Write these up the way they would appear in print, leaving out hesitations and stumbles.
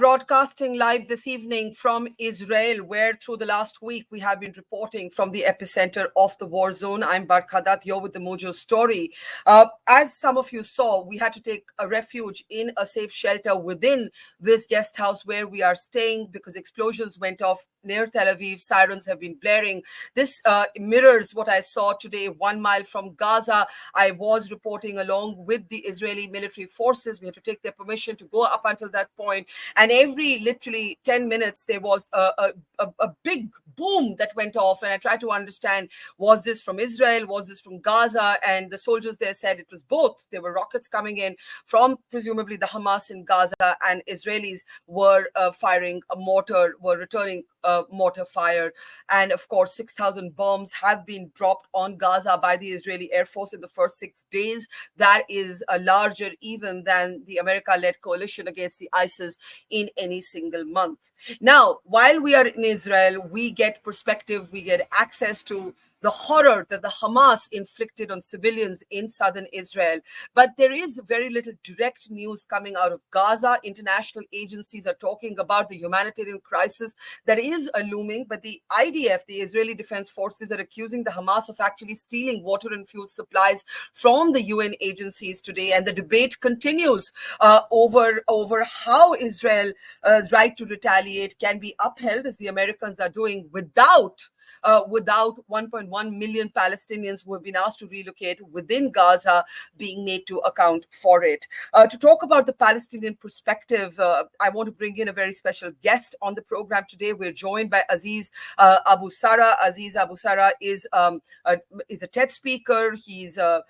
broadcasting live this evening from Israel, where through the last week we have been reporting from the epicenter of the war zone. I'm Barkha Dutt, here with the Mojo story. As some of you saw, we had to take a refuge in a safe shelter within this guest house where we are staying because explosions went off near Tel Aviv. Sirens have been blaring. This mirrors what I saw today 1 mile from Gaza. I was reporting along with the Israeli military forces. We had to take their permission to go up until that point. And every literally 10 minutes, there was a big boom that went off. And I tried to understand, was this from Israel? Was this from Gaza? And the soldiers there said it was both. There were rockets coming in from presumably the Hamas in Gaza, and Israelis were firing a mortar, were returning mortar fire. And of course, 6,000 bombs have been dropped on Gaza by the Israeli Air Force in the first 6 days. That is larger even than the America-led coalition against the ISIS in any single month. Now, while we are in Israel, we get perspective, we get access to the horror that the Hamas inflicted on civilians in southern Israel. But there is very little direct news coming out of Gaza. International agencies are talking about the humanitarian crisis that is looming, but the IDF, the Israeli Defense Forces, are accusing the Hamas of actually stealing water and fuel supplies from the UN agencies today. And the debate continues over how Israel's right to retaliate can be upheld, as the Americans are doing, without 1.1 million Palestinians who have been asked to relocate within Gaza being made to account for it. To talk about the Palestinian perspective, I want to bring in a very special guest on the program today. We're joined by Aziz Abu Sarah. Aziz Abu Sarah is a TED speaker. He has a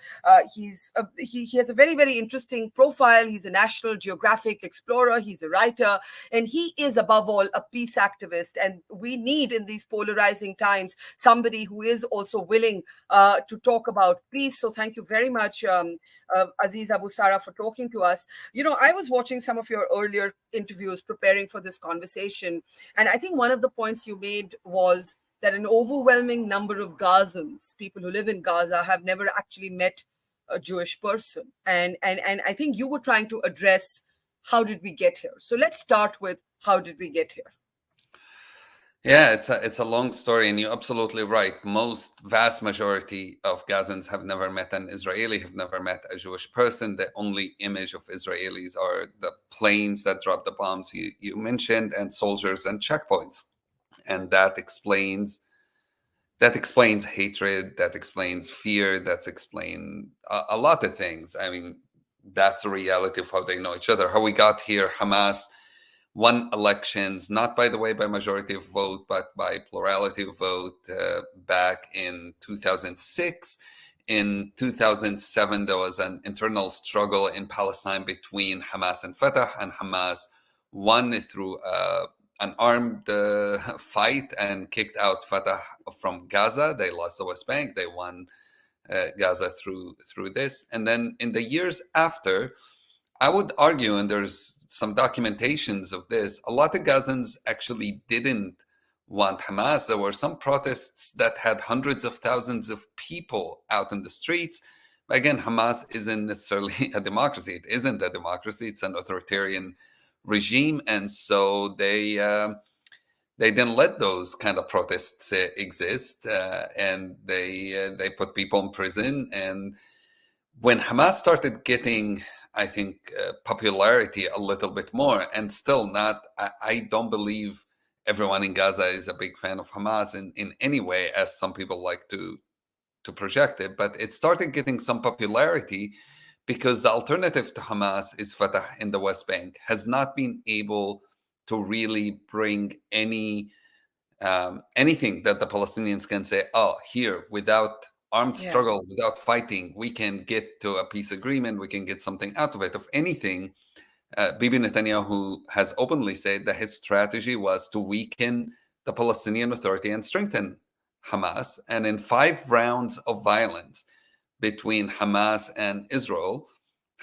very, very interesting profile. He's a National Geographic explorer. He's a writer, and he is above all a peace activist. And we need in these polarizing times somebody who is also willing to talk about peace. So thank you very much, Aziz Abu Sarah, for talking to us. You know, I was watching some of your earlier interviews preparing for this conversation, and I think one of the points you made was that an overwhelming number of Gazans, people who live in Gaza, have never actually met a Jewish person. And I think you were trying to address, how did we get here? So let's start with, how did we get here? Yeah, it's a long story, and you're absolutely right. Vast majority of Gazans have never met an Israeli, have never met a Jewish person. The only image of Israelis are the planes that drop the bombs you mentioned, and soldiers and checkpoints. And that explains hatred, that explains fear, that's explained a lot of things. I mean, that's a reality of how they know each other. How we got here: Hamas won elections, not by the way by majority of vote, but by plurality of vote back in 2006. In 2007, there was an internal struggle in Palestine between Hamas and Fatah, and Hamas won through an armed fight and kicked out Fatah from Gaza. They lost the West Bank. They won Gaza through this. And then in the years after, I would argue, and there's some documentations of this, a lot of Gazans actually didn't want Hamas. There were some protests that had hundreds of thousands of people out in the streets. But again, Hamas isn't necessarily a democracy. It isn't a democracy. It's an authoritarian regime. And so they didn't let those kind of protests exist. And they put people in prison. And when Hamas started getting, I think, popularity a little bit more, and still not, I don't believe everyone in Gaza is a big fan of Hamas in any way, as some people like to project it, but it started getting some popularity because the alternative to Hamas is Fatah in the West Bank, has not been able to really bring anything that the Palestinians can say, oh, here, without armed struggle, without fighting, we can get to a peace agreement, we can get something out of it. If anything, Bibi Netanyahu has openly said that his strategy was to weaken the Palestinian Authority and strengthen Hamas. And in 5 rounds of violence between Hamas and Israel,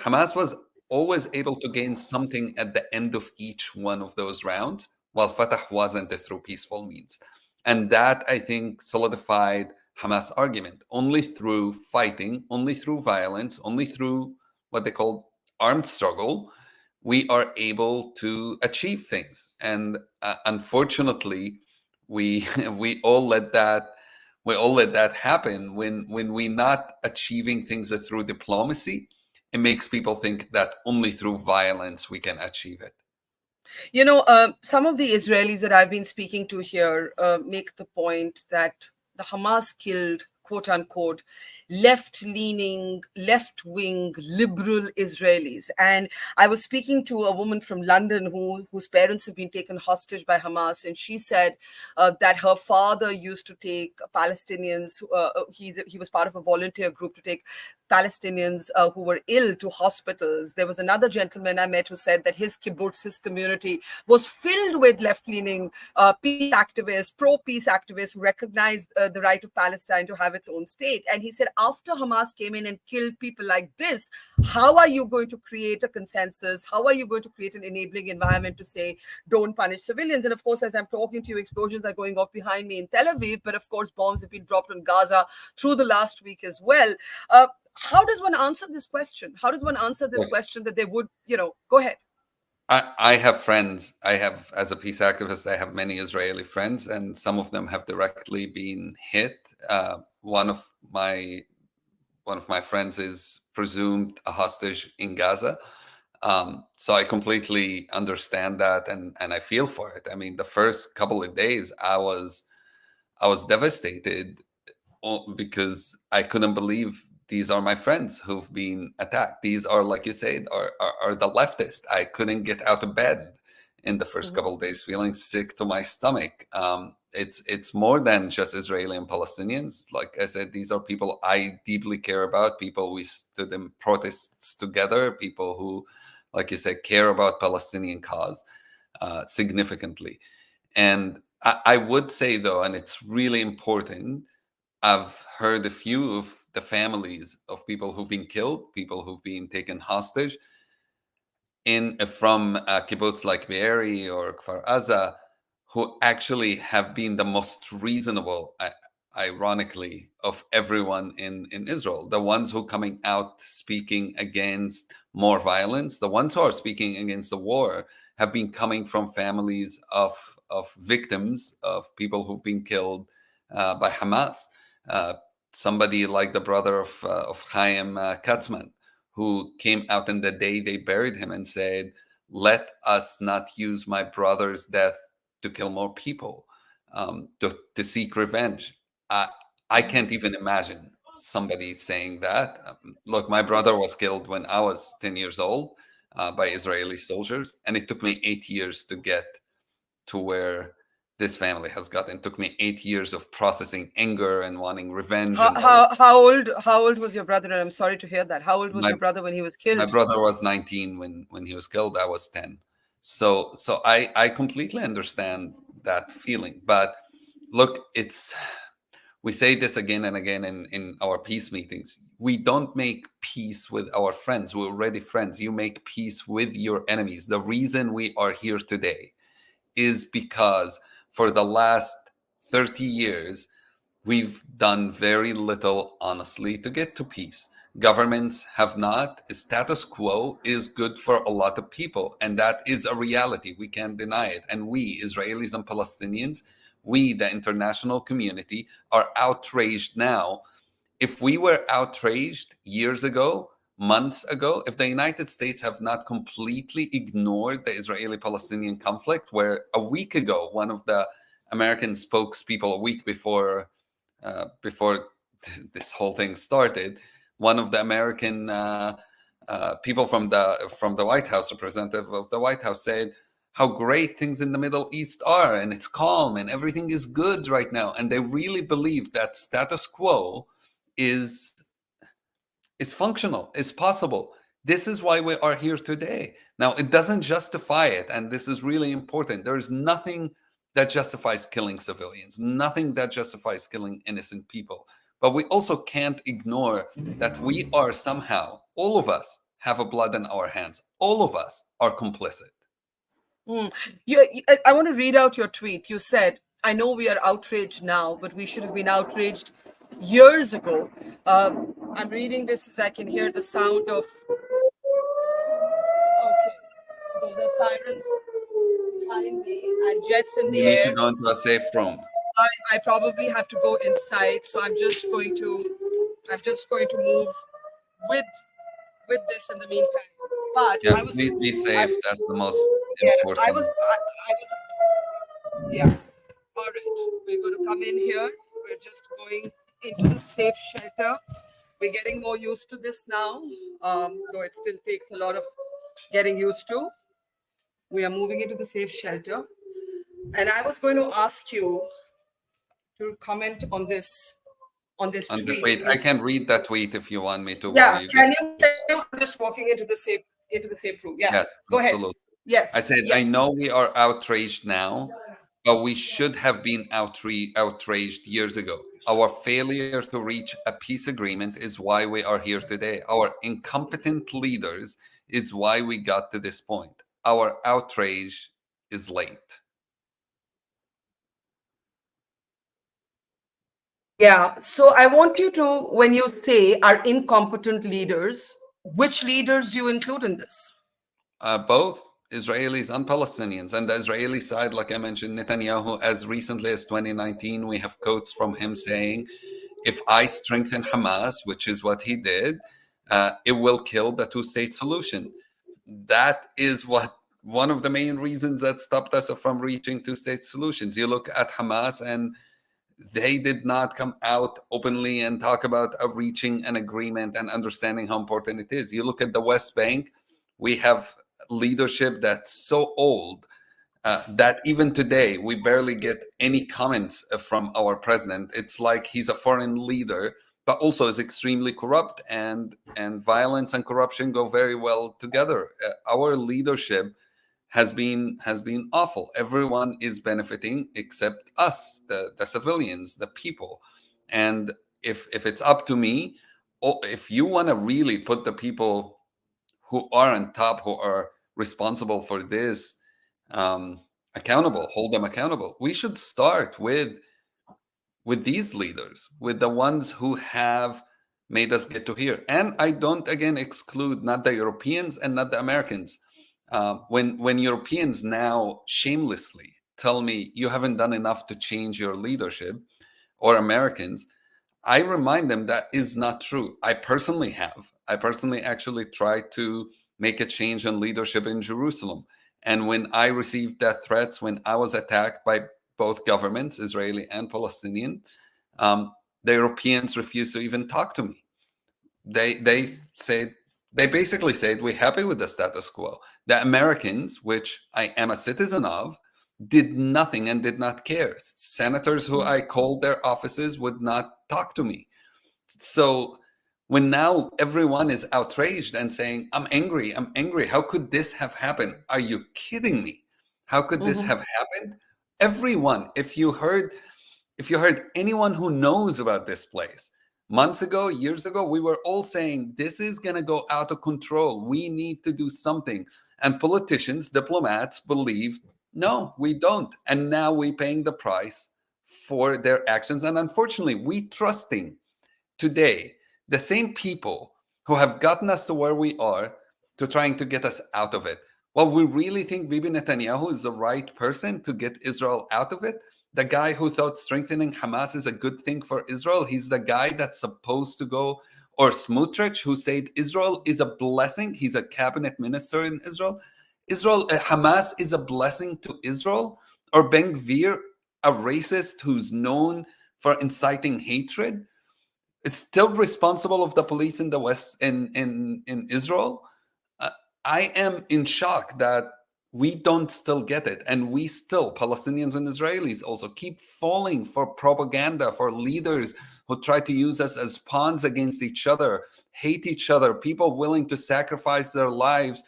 Hamas was always able to gain something at the end of each one of those rounds, while Fatah wasn't through peaceful means. And that, I think, solidified Hamas argument. Only through fighting, only through violence, only through what they call armed struggle, we are able to achieve things. And unfortunately, we we all let that happen when we're not achieving things through diplomacy. It makes people think that only through violence we can achieve it. Some of the Israelis that I've been speaking to here make the point that the Hamas killed, quote unquote, left-leaning, left-wing, liberal Israelis. And I was speaking to a woman from London whose parents have been taken hostage by Hamas, and she said that her father used to take Palestinians. He was part of a volunteer group to take Palestinians who were ill to hospitals. There was another gentleman I met who said that his kibbutz, his community, was filled with left-leaning peace activists, pro-peace activists who recognized the right of Palestine to have its own state. And he said, after Hamas came in and killed people like this, how are you going to create a consensus? How are you going to create an enabling environment to say, don't punish civilians? And of course, as I'm talking to you, explosions are going off behind me in Tel Aviv, but of course, bombs have been dropped on Gaza through the last week as well. How does one answer this question? How does one answer this question that they would, go ahead? I have friends. As a peace activist, I have many Israeli friends, and some of them have directly been hit. One of my friends is presumed a hostage in Gaza. So I completely understand that, and I feel for it. I mean, the first couple of days, I was devastated because I couldn't believe these are my friends who've been attacked. These are, like you said, are the leftist. I couldn't get out of bed in the first couple of days, feeling sick to my stomach. It's more than just Israeli and Palestinians. Like I said, these are people I deeply care about. People we stood in protests together. People who, like you said, care about Palestinian cause significantly. And I would say, though, and it's really important, I've heard a few of the families of people who've been killed, people who've been taken hostage from kibbutz like Be'eri or Kfar Aza, who actually have been the most reasonable, ironically, of everyone in Israel. The ones who coming out speaking against more violence, the ones who are speaking against the war, have been coming from families of victims, of people who've been killed by Hamas. Somebody like the brother of Chaim Katzman, who came out in the day they buried him and said, "Let us not use my brother's death to kill more people, to seek revenge." I can't even imagine somebody saying that. Look, my brother was killed when I was 10 years old by Israeli soldiers, and it took me 8 years to get to where this family has gotten. It took me 8 years of processing anger and wanting revenge. How old was your brother? And I'm sorry to hear that. How old was your brother when he was killed? My brother was 19 when he was killed. I was 10. So I completely understand that feeling. But look, we say this again and again in our peace meetings. We don't make peace with our friends. We're already friends. You make peace with your enemies. The reason we are here today is because for the last 30 years, we've done very little, honestly, to get to peace. Governments have not. Status quo is good for a lot of people, and that is a reality. We can't deny it. And we, Israelis and Palestinians, we, the international community, are outraged now. If we were outraged years ago, months ago, if the United States have not completely ignored the Israeli-Palestinian conflict, where a week ago, one of the American spokespeople, a week before this whole thing started, one of the American people from the White House, representative of the White House, said how great things in the Middle East are, and it's calm and everything is good right now. And they really believe that status quo is functional, is possible. This is why we are here today. Now, it doesn't justify it, and this is really important. There is nothing that justifies killing civilians, nothing that justifies killing innocent people. But we also can't ignore that we are somehow, all of us have a blood in our hands. All of us are complicit. I want to read out your tweet. You said, "I know we are outraged now, but we should have been outraged years ago." I'm reading this as I can hear the sound of. Okay. the sirens behind me and jets in You the need to air. go into a safe room. I probably have to go inside, so I'm just going to move with this in the meantime. But Yeah, I was please be I safe. That's the most yeah, important. I was yeah. All right, we're going to come in here. We're just going into the safe shelter. We're getting more used to this now, though it still takes a lot of getting used to. We are moving into the safe shelter. And I was going to ask you to comment on this On the tweet. tweet, I can read that tweet if you want me to while Yeah, you get. can you? I'm just walking into the safe room. Yeah, Yes, go ahead. absolutely. I Yes, said, I yes. know we are outraged now, but we should have been outraged years ago. Our failure to reach a peace agreement is why we are here today. Our incompetent leaders is why we got to this point. Our outrage is late. Yeah. So I want you to, when you say our incompetent leaders, which leaders do you include in this? Both Israelis and Palestinians. And the Israeli side, like I mentioned, Netanyahu, as recently as 2019, we have quotes from him saying, if I strengthen Hamas, which is what he did, it will kill the two-state solution. That is what one of the main reasons that stopped us from reaching two-state solutions. You look at Hamas, and they did not come out openly and talk about reaching an agreement and understanding how important it is. You look at the West Bank, we have leadership that's so old that even today we barely get any comments from our president. It's like he's a foreign leader, but also is extremely corrupt, and violence and corruption go very well together. Our leadership has been awful. Everyone is benefiting except us, the civilians, the people. And if it's up to me, if you want to really put the people who are on top, who are responsible for this, accountable, hold them accountable, we should start with these leaders, with the ones who have made us get to here. And I don't again exclude not the Europeans and not the Americans. When Europeans now shamelessly tell me you haven't done enough to change your leadership, or Americans, I remind them that is not true. I personally have. I personally actually tried to make a change in leadership in Jerusalem. And when I received death threats, when I was attacked by both governments, Israeli and Palestinian, the Europeans refused to even talk to me. They said, they basically said, we're happy with the status quo. The Americans, which I am a citizen of, did nothing and did not care. Senators who I called their offices would not talk to me. So when now everyone is outraged and saying, I'm angry. How could this have happened? Are you kidding me? How could this Mhm. have happened? Everyone, if you heard anyone who knows about this place, months ago, years ago, we were all saying this is going to go out of control. We need to do something. And politicians, diplomats believed, no, we don't. And now we're paying the price for their actions. And unfortunately, we trusting today the same people who have gotten us to where we are to trying to get us out of it. Well, we really think Bibi Netanyahu is the right person to get Israel out of it? The guy who thought strengthening Hamas is a good thing for Israel, he's the guy that's supposed to go, or Smotrich, who said Israel is a blessing. He's a cabinet minister in Israel. Hamas is a blessing to Israel, or Ben Gvir, a racist who's known for inciting hatred, is still responsible of the police in the West, in Israel. Uh, I am in shock that we don't still get it, and we still, Palestinians and Israelis, also keep falling for propaganda, for leaders who try to use us as pawns against each other, hate each other, people willing to sacrifice their lives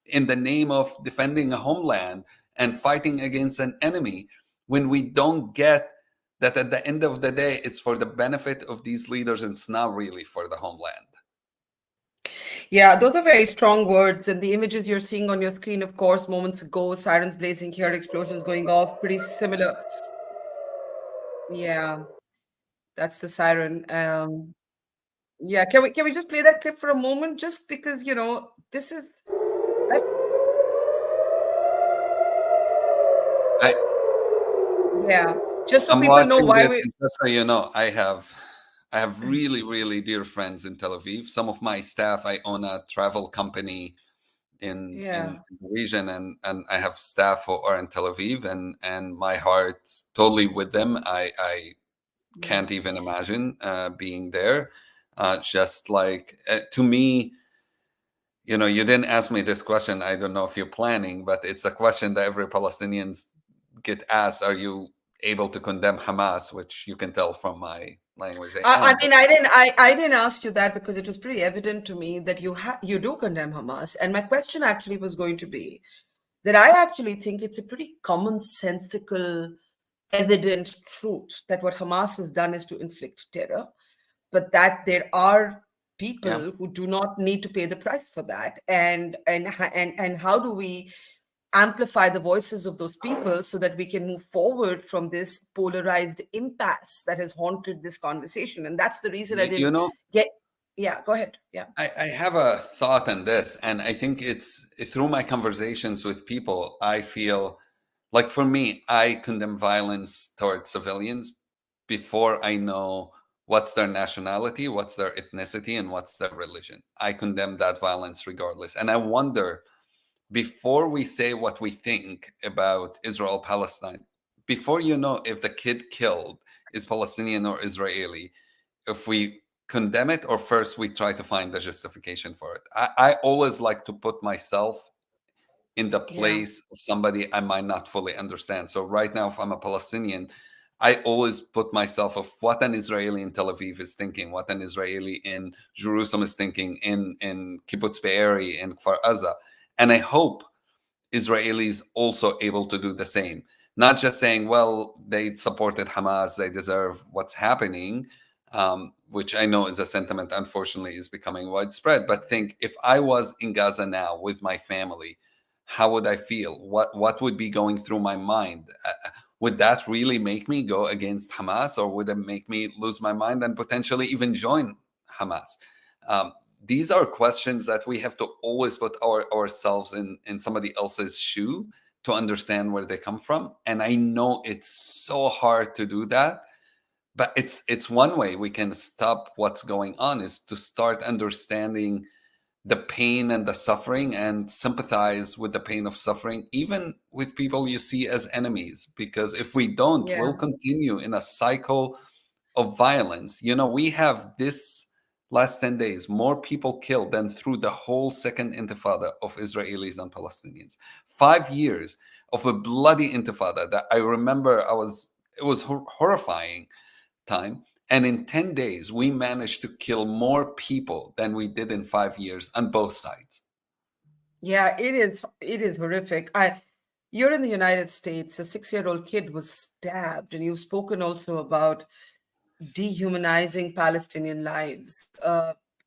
in the name of defending a homeland and fighting against an enemy, when we don't get that at the end of the day, it's for the benefit of these leaders and it's not really for the homeland. Yeah, those are very strong words. And the images you're seeing on your screen, of course, moments ago, sirens blazing here, explosions going off, pretty similar. Yeah, that's the siren. Yeah, can we just play that clip for a moment? Just because, this is, I've, Yeah. Just so I'm people know watching why this, we. and just so you know, I have really, really dear friends in Tel Aviv. Some of my staff, I own a travel company in Yeah. the region, and I have staff who are in Tel Aviv, and my heart's totally with them. I Yeah. can't even imagine being there. Just like to me, you didn't ask me this question. I don't know if you're planning, but it's a question that every Palestinians get asked. Are you able to condemn Hamas? Which you can tell from my language. I I am, but mean, I didn't ask you that because it was pretty evident to me that you do condemn Hamas. And my question actually was going to be that I actually think it's a pretty commonsensical, evident truth that what Hamas has done is to inflict terror, but that there are yeah. people who do not need to pay the price for that. And how do we amplify the voices of those people so that we can move forward from this polarized impasse that has haunted this conversation? And that's the reason I You, you didn't know, get. Yeah, go ahead. Yeah. I have a thought on this, and I think it's through my conversations with people, I feel like for me, I condemn violence towards civilians before I know what's their nationality, what's their ethnicity, and what's their religion. I condemn that violence regardless. And I wonder, before we say what we think about Israel Palestine, before you know if the kid killed is Palestinian or Israeli, if we condemn it or first we try to find the justification for it. I always like to put myself in the Yeah. place of somebody I might not fully understand. So right now, if I'm a Palestinian, I always put myself of what an Israeli in Tel Aviv is thinking, what an Israeli in Jerusalem is thinking, in Kibbutz Be'eri, in Kfar Aza. And I hope Israelis also able to do the same. Not just saying, well, they supported Hamas, they deserve what's happening, which I know is a sentiment, unfortunately, is becoming widespread. But think, if I was in Gaza now with my family, how would I feel? What would be going through my mind? Would that really make me go against Hamas, or would it make me lose my mind and potentially even join Hamas? Um, these are questions that we have to always put ourselves in somebody else's shoe to understand where they come from. And I know it's so hard to do that, but it's one way we can stop what's going on, is to start understanding the pain and the suffering and sympathize with the pain of suffering, even with people you see as enemies. Because if we don't, we'll Yeah. continue in a cycle of violence. We have this last 10 days more people killed than through the whole second intifada of Israelis and Palestinians. 5 years of a bloody intifada that I remember, it was horrifying time. And in 10 days, we managed to kill more people than we did in 5 years on both sides. Yeah, it is horrific. You're in the United States, a 6-year-old kid was stabbed, and you've spoken also about dehumanizing Palestinian lives.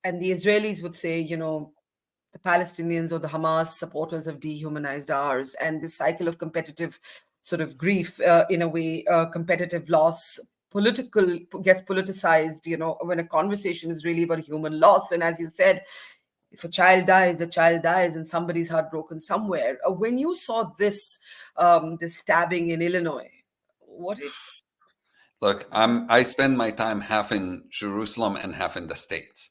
And the Israelis would say, the Palestinians or the Hamas supporters have dehumanized ours. And this cycle of competitive sort of grief, in a way, competitive loss, political gets politicized, when a conversation is really about human loss. And as you said, if a child dies, the child dies, and somebody's heartbroken somewhere. When you saw this stabbing in Illinois, what did Look, I spend my time half in Jerusalem and half in the States.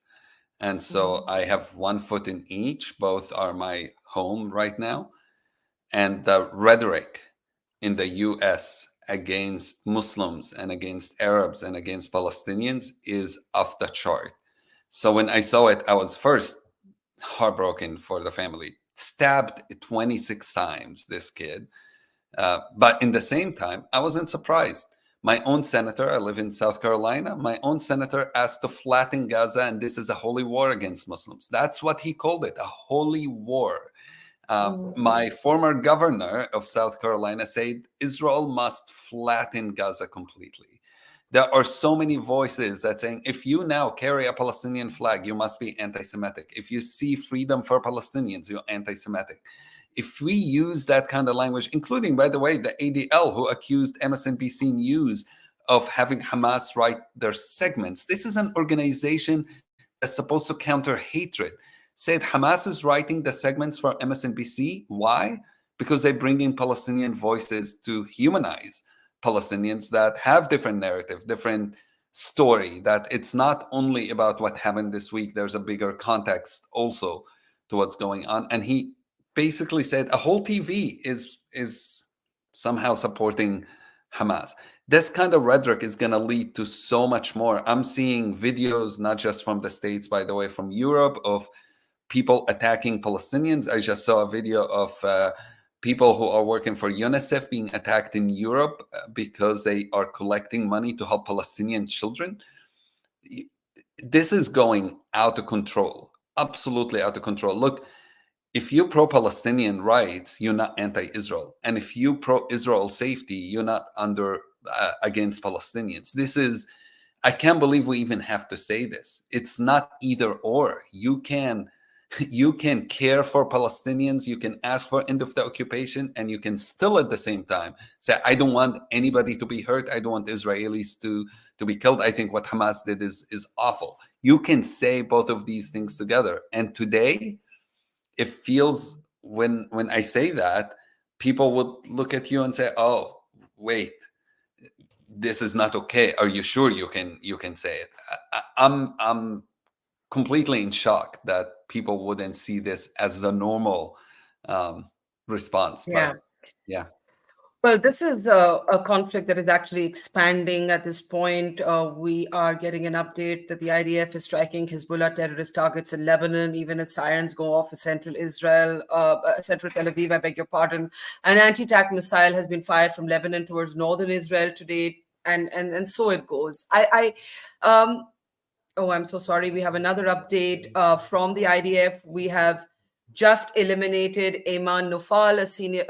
And so Mhm. I have one foot in each. Both are my home right now. And the rhetoric in the US against Muslims and against Arabs and against Palestinians is off the chart. So when I saw it, I was first heartbroken for the family. Stabbed 26 times, this kid. But in the same time, I wasn't surprised. My own senator, I live in South Carolina, my own senator asked to flatten Gaza, and this is a holy war against Muslims. That's what he called it, a holy war. My former governor of South Carolina said Israel must flatten Gaza completely. There are so many voices that saying, if you now carry a Palestinian flag, you must be anti-Semitic. If you see freedom for Palestinians, you're anti-Semitic. If we use that kind of language, including, by the way, the ADL who accused MSNBC News of having Hamas write their segments. This is an organization that's supposed to counter hatred. Said Hamas is writing the segments for MSNBC. Why? Because they bring in Palestinian voices to humanize Palestinians that have different narrative, different story, that it's not only about what happened this week. There's a bigger context also to what's going on. And he basically said a whole TV is somehow supporting Hamas. This kind of rhetoric is going to lead to so much more. I'm seeing videos, not just from the States, by the way, from Europe, of people attacking Palestinians. I just saw a video of people who are working for UNICEF being attacked in Europe because they are collecting money to help Palestinian children. This is going out of control, absolutely out of control. Look, if you pro-Palestinian rights, you're not anti-Israel, and if you pro-Israel safety, you're not against Palestinians. This is, I can't believe we even have to say this. It's not either or. You can care for Palestinians, you can ask for end of the occupation, and you can still at the same time say, I don't want anybody to be hurt. I don't want Israelis to be killed. I think what Hamas did is awful. You can say both of these things together. And today, it feels, when I say that, people would look at you and say, oh, wait, this is not okay. Are you sure you can say it? I'm completely in shock that people wouldn't see this as the normal response. Yeah. But yeah. Well, this is a conflict that is actually expanding at this point. We are getting an update that the IDF is striking Hezbollah terrorist targets in Lebanon, even as sirens go off for central Israel, central Tel Aviv, I beg your pardon. An anti-tank missile has been fired from Lebanon towards northern Israel today, and so it goes. Oh, I'm so sorry. We have another update from the IDF. We have just eliminated Ayman Nofal, a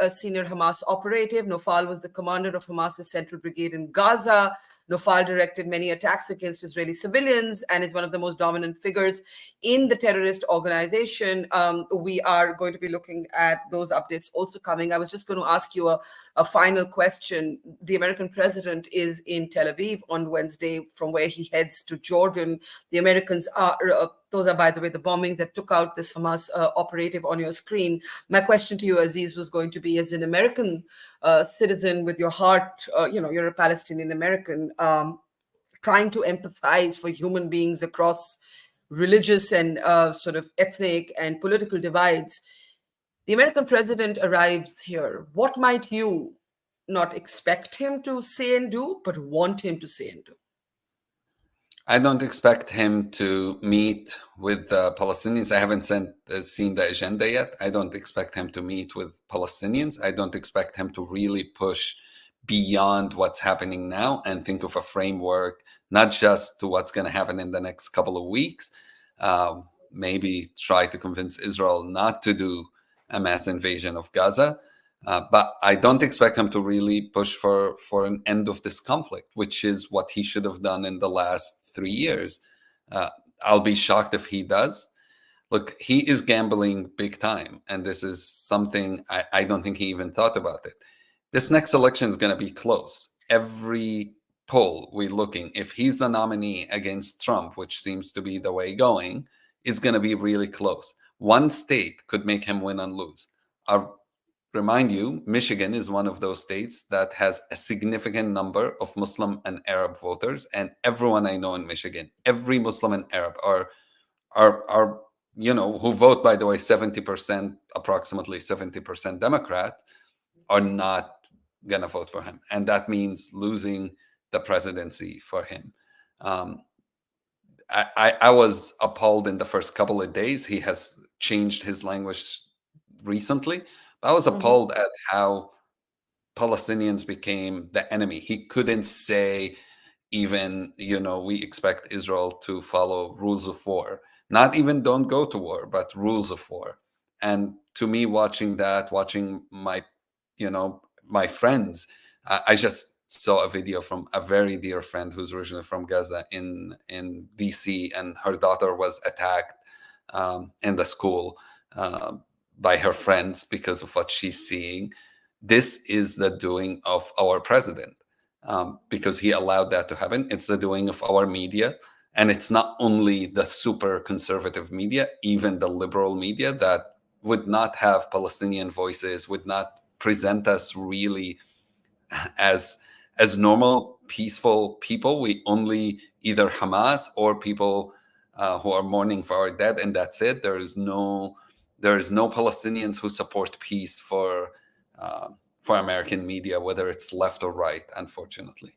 senior Hamas operative. Nofal was the commander of Hamas's Central Brigade in Gaza. Nofal directed many attacks against Israeli civilians and is one of the most dominant figures in the terrorist organization. We are going to be looking at those updates also coming. I was just going to ask you a final question. The American president is in Tel Aviv on Wednesday, from where he heads to Jordan. The Americans are, those are, by the way, the bombings that took out this Hamas operative on your screen. My question to you, Aziz, was going to be, as an American citizen with your heart, you're a Palestinian American, trying to empathize for human beings across religious and sort of ethnic and political divides. The American president arrives here. What might you not expect him to say and do, but want him to say and do? I don't expect him to meet with Palestinians. I haven't seen the agenda yet. I don't expect him to meet with Palestinians. I don't expect him to really push beyond what's happening now and think of a framework, not just to what's going to happen in the next couple of weeks. Maybe try to convince Israel not to do a mass invasion of Gaza. But I don't expect him to really push for an end of this conflict, which is what he should have done in the last 3 years. I'll be shocked if he does. Look, he is gambling big time, and this is something I don't think he even thought about it. This next election is going to be close. Every poll we're looking, if he's the nominee against Trump, which seems to be the way going, it's going to be really close. One state could make him win and lose. Remind you, Michigan is one of those states that has a significant number of Muslim and Arab voters, and everyone I know in Michigan, every Muslim and Arab are who vote, by the way, 70%, approximately 70% Democrat, are not gonna vote for him, and that means losing the presidency for him. I was appalled in the first couple of days. He has changed his language recently. I was appalled at how Palestinians became the enemy. He couldn't say even, we expect Israel to follow rules of war. Not even don't go to war, but rules of war. And to me, watching my friends, I just saw a video from a very dear friend who's originally from Gaza in DC, and her daughter was attacked in the school by her friends because of what she's seeing. This is the doing of our president, because he allowed that to happen. It's the doing of our media. And it's not only the super conservative media, even the liberal media that would not have Palestinian voices, would not present us really as as normal, peaceful people, we only either Hamas or people who are mourning for our dead, and that's it. There is no Palestinians who support peace for American media, whether it's left or right, unfortunately.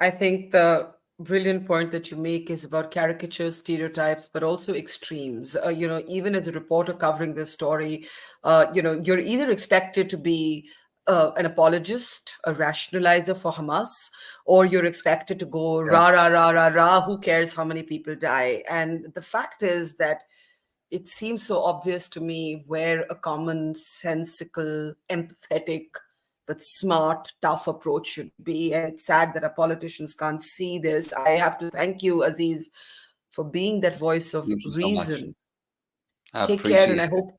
I think the brilliant point that you make is about caricatures, stereotypes, but also extremes. Even as a reporter covering this story, you're either expected to be an apologist, a rationalizer for Hamas, or you're expected to go Yeah. rah, rah, rah, rah, rah, who cares how many people die? And the fact is that it seems so obvious to me where a commonsensical, empathetic, but smart, tough approach should be. And it's sad that our politicians can't see this. I have to thank you, Aziz, for being that voice of Thank you so much. reason. I Take care, and appreciate it.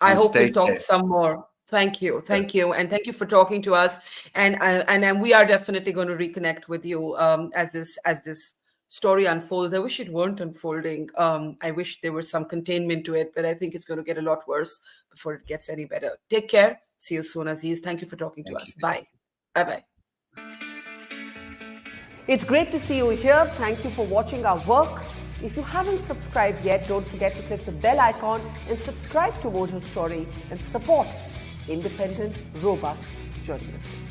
I And hope stay we'll talk safe. some more. Thank you, Yes. and thank you for talking to us. And we are definitely going to reconnect with you as this story unfolds. I wish it weren't unfolding. I wish there was some containment to it, but I think it's going to get a lot worse before it gets any better. Take care. See you soon, Aziz. Thank you for talking to Thank us. you. Bye. Bye. It's great to see you here. Thank you for watching our work. If you haven't subscribed yet, don't forget to click the bell icon and subscribe to Mojo Story and support independent, robust journalism.